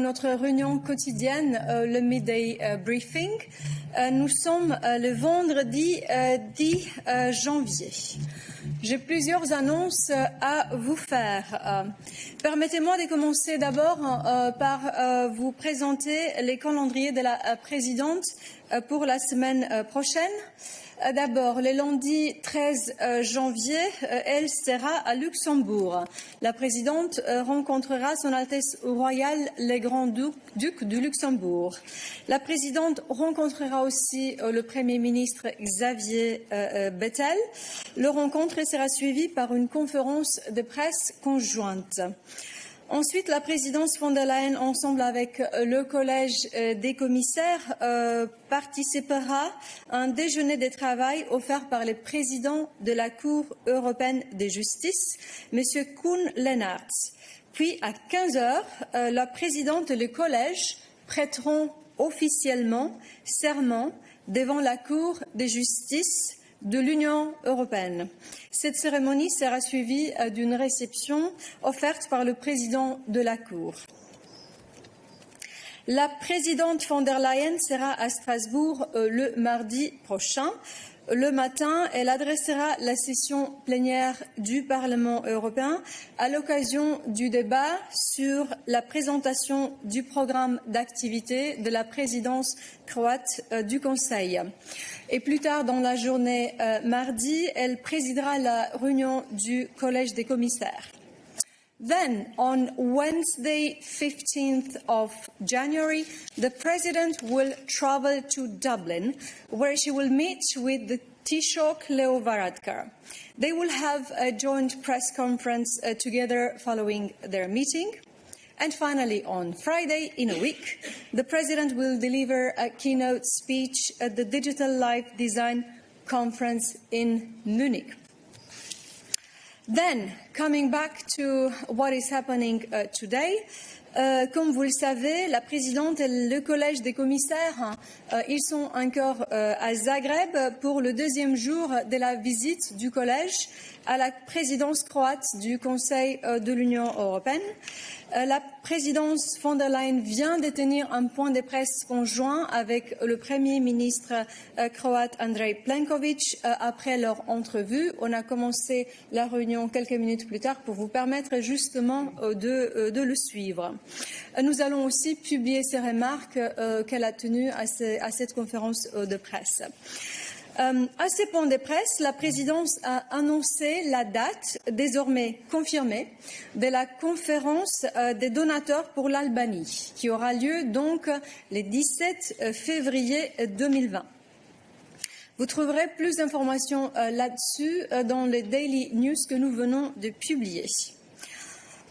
notre réunion quotidienne, le Midday Briefing. Nous sommes le vendredi 10 janvier. J'ai plusieurs annonces à vous faire. Permettez-moi de commencer d'abord par vous présenter les calendriers de la présidente pour la semaine prochaine. D'abord, le lundi 13 janvier, elle sera à Luxembourg. La présidente rencontrera Son Altesse royale le Grand-Duc du Luxembourg. La présidente rencontrera aussi le Premier ministre Xavier Bettel. Leur rencontre sera suivie par une conférence de presse conjointe. Ensuite, la présidence von der Leyen, ensemble avec le collège des commissaires, participera à un déjeuner de travail offert par le président de la Cour européenne de justice, M. Koen Leenaerts. Puis, à 15 heures, la présidente et le collège prêteront officiellement serment devant la Cour de justice de l'Union européenne. Cette cérémonie sera suivie d'une réception offerte par le président de la Cour. La présidente von der Leyen sera à Strasbourg le mardi prochain. Le matin, elle adressera la session plénière du Parlement européen à l'occasion du débat sur la présentation du programme d'activité de la présidence croate du Conseil. Et plus tard dans la journée, mardi, elle présidera la réunion du Collège des commissaires. Then, on Wednesday, 15th of January, the President will travel to Dublin, where she will meet with the Taoiseach Leo Varadkar. They will have a joint press conference together following their meeting. And finally, on Friday, in a week, the President will deliver a keynote speech at the Digital Life Design Conference in Munich. Then, coming back to what is happening today, comme vous le savez, la présidente et le collège des commissaires, ils sont encore à Zagreb pour le deuxième jour de la visite du collège à la présidence croate du Conseil de l'Union européenne. La présidence von der Leyen vient de tenir un point de presse conjoint avec le Premier ministre croate Andrej Plenković après leur entrevue. On a commencé la réunion quelques minutes plus tard pour vous permettre justement de le suivre. Nous allons aussi publier ces remarques qu'elle a tenues à cette conférence de presse. À ce point de presse, la présidence a annoncé la date, désormais confirmée, de la conférence des donateurs pour l'Albanie, qui aura lieu donc le 17 février 2020. Vous trouverez plus d'informations là-dessus dans les Daily News que nous venons de publier.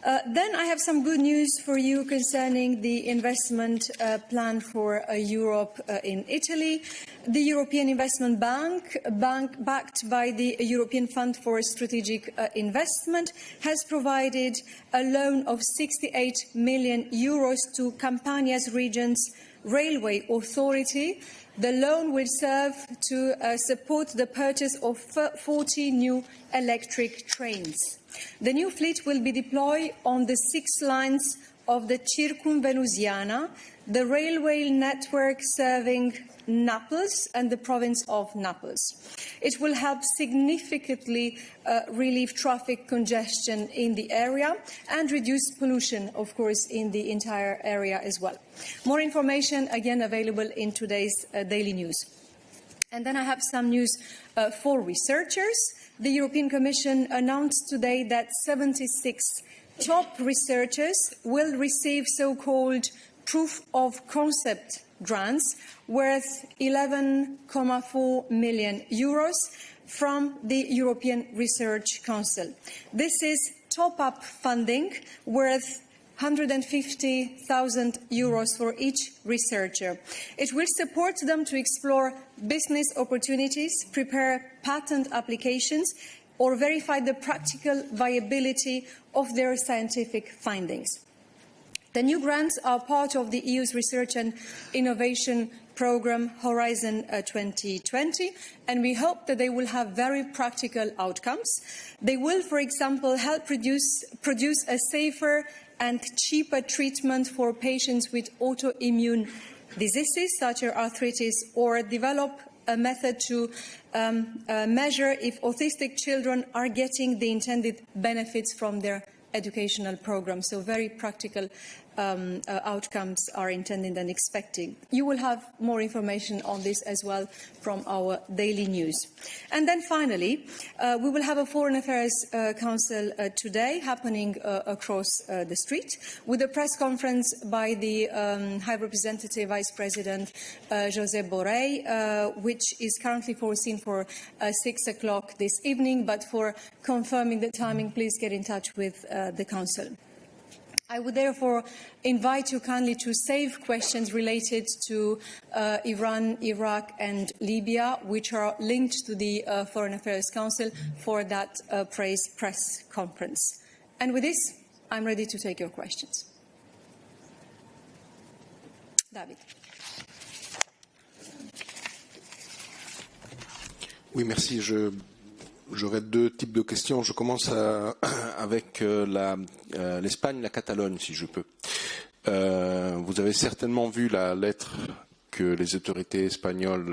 Then I have some good news for you concerning the investment plan for Europe in Italy. The European Investment Bank, backed by the European Fund for Strategic Investment, has provided a loan of 68 million euros to Campania's region's railway authority. The loan will serve to support the purchase of 40 new electric trains. The new fleet will be deployed on the 6 lines of the Circumvenusiana, the railway network serving Naples and the province of Naples. It will help significantly relieve traffic congestion in the area and reduce pollution, of course, in the entire area as well. More information, again, available in today's Daily News. And then I have some news for researchers. The European Commission announced today that 76 top researchers will receive so-called proof of concept grants worth 11.4 million euros from the European Research Council. This is top-up funding worth 150,000 euros for each researcher. It will support them to explore business opportunities, prepare patent applications, or verify the practical viability of their scientific findings. The new grants are part of the EU's research and innovation programme Horizon 2020, and we hope that they will have very practical outcomes. They will, for example, help produce a safer and cheaper treatment for patients with autoimmune diseases such as arthritis, or develop a method to measure if autistic children are getting the intended benefits from their educational program. So very practical outcomes are intended and expected. You will have more information on this as well from our daily news. And then finally, we will have a Foreign Affairs Council today happening across the street, with a press conference by the High Representative Vice President Josep Borrell, which is currently foreseen for 6 o'clock this evening. But for confirming the timing, please get in touch with the Council. I would therefore invite you kindly to save questions related to Iran, Iraq and Libya, which are linked to the Foreign Affairs Council, for that press conference. And with this, I'm ready to take your questions. David. Oui, merci. J'aurais deux types de questions. Je commence avec l'Espagne, la Catalogne, si je peux. Vous avez certainement vu la lettre que les autorités espagnoles